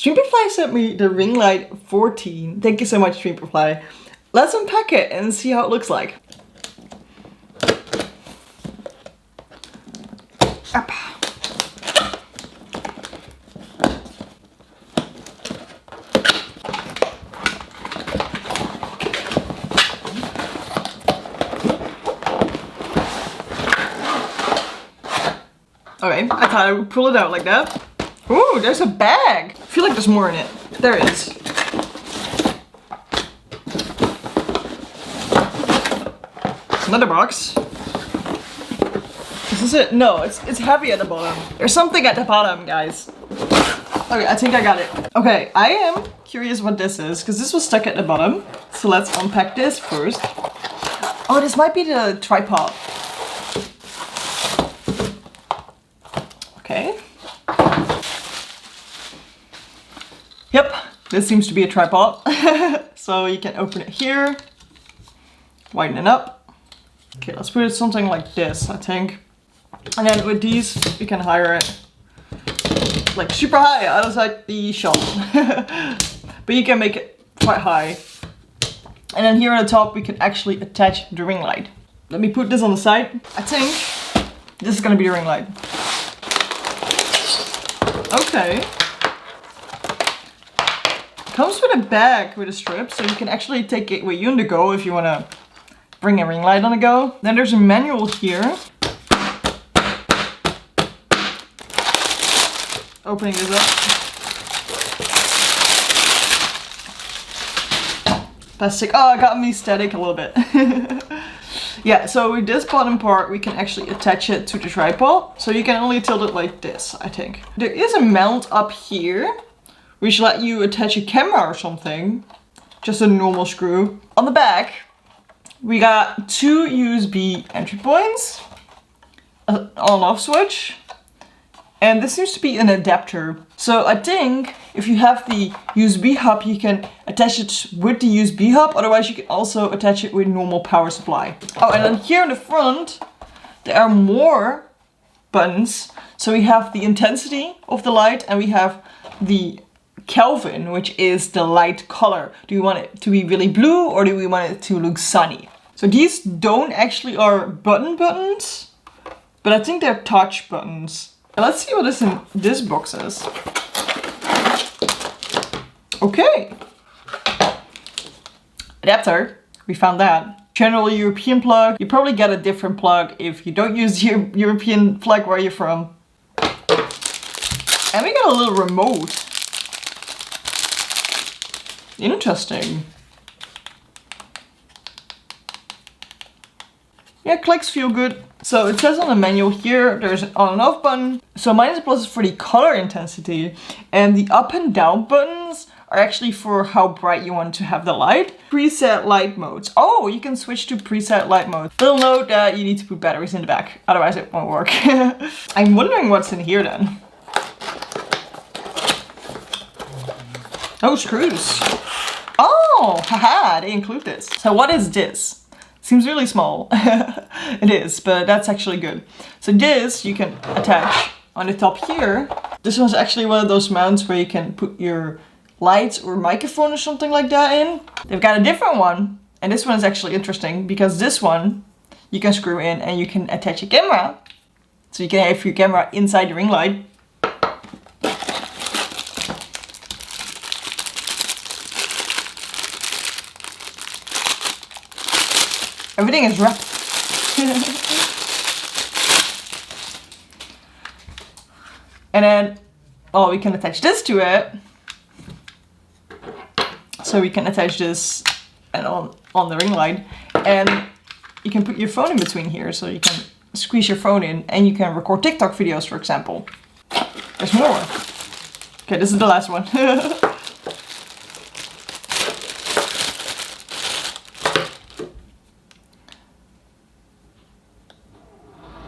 Streamplify sent me the ring light 14. Thank you so much, Streamplify. Let's unpack it and see how it looks like. Up. Okay, I thought I would pull it out like that. Ooh, there's a bag. I feel like there's more in it. There is. Another box. Is this it? No, it's heavy at the bottom. There's something at the bottom, guys. Okay, I think I got it. Okay, I am curious what this is, because this was stuck at the bottom. So let's unpack this first. Oh, this might be the tripod. Okay. Yep, this seems to be a tripod. So you can open it here, widen it up. Okay, let's put it something like this, I think. And then with these, you can hire it like super high outside the shop. But you can make it quite high. And then here on the top, we can actually attach the ring light. Let me put this on the side. I think this is gonna be the ring light. Okay. Comes with a bag with a strip, so you can actually take it with you on the go if you want to bring a ring light on the go. Then there's a manual here. Opening this up. Plastic. Oh, it got me static a little bit. Yeah, so with this bottom part, we can actually attach it to the tripod. So you can only tilt it like this, I think. There is a mount up here, which let you attach a camera or something. Just a normal screw. On the back, we got 2 USB entry points, an on-off switch, and this seems to be an adapter. So I think if you have the USB hub, you can attach it with the USB hub. Otherwise, you can also attach it with normal power supply. Oh, and then here in the front, there are more buttons. So we have the intensity of the light, and we have the Kelvin, which is the light color. Do we want it to be really blue, or do we want it to look sunny? So these don't actually are buttons, but I think they're touch buttons. Let's see what is in this box is. Okay. Adapter. We found that. General European plug. You probably get a different plug if you don't use the European plug where you're from. And we got a little remote. Interesting. Yeah, clicks feel good. So it says on the manual here, there's an on and off button. So minus and plus is for the color intensity. And the up and down buttons are actually for how bright you want to have the light. Preset light modes. Oh, you can switch to preset light mode. Little note that you need to put batteries in the back, otherwise it won't work. I'm wondering what's in here then. Oh, screws. Oh, haha, they include this. So what is this? Seems really small. It is, but that's actually good. So this you can attach on the top here. This one's actually one of those mounts where you can put your lights or microphone or something like that in. They've got a different one, and this one is actually interesting because this one you can screw in and you can attach a camera. So you can have your camera inside the ring light. Everything is wrapped. And then, oh, we can attach this to it. So we can attach this and on the ring light. And you can put your phone in between here. So you can squeeze your phone in and you can record TikTok videos, for example. There's more. Okay, this is the last one.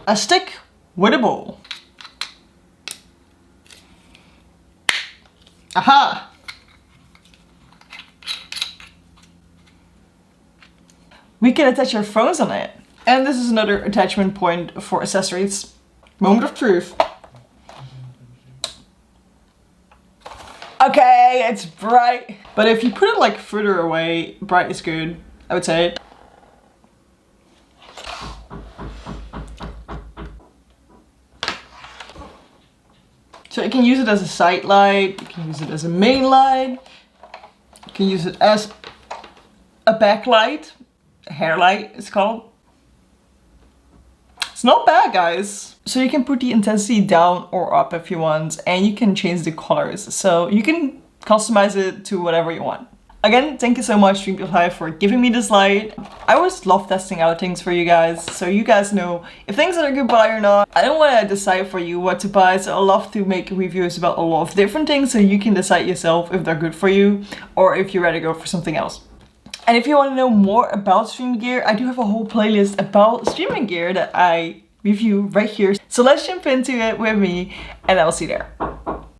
A stick with a ball. Aha! We can attach our phones on it. And this is another attachment point for accessories. Moment of truth. Okay, Okay, it's bright. But if you put it like further away, bright is good, I would say. So you can use it as a side light, you can use it as a main light, you can use it as a backlight, a hair light it's called. It's not bad, guys. So you can put the intensity down or up if you want, and you can change the colors. So you can customize it to whatever you want. Again, thank you so much Streamplify for giving me this light. I always love testing out things for you guys, so you guys know if things are a good buy or not. I don't want to decide for you what to buy, so I love to make reviews about a lot of different things so you can decide yourself if they're good for you or if you're ready to go for something else. And if you want to know more about streaming gear, I do have a whole playlist about streaming gear that I review right here. So let's jump into it with me and I'll see you there.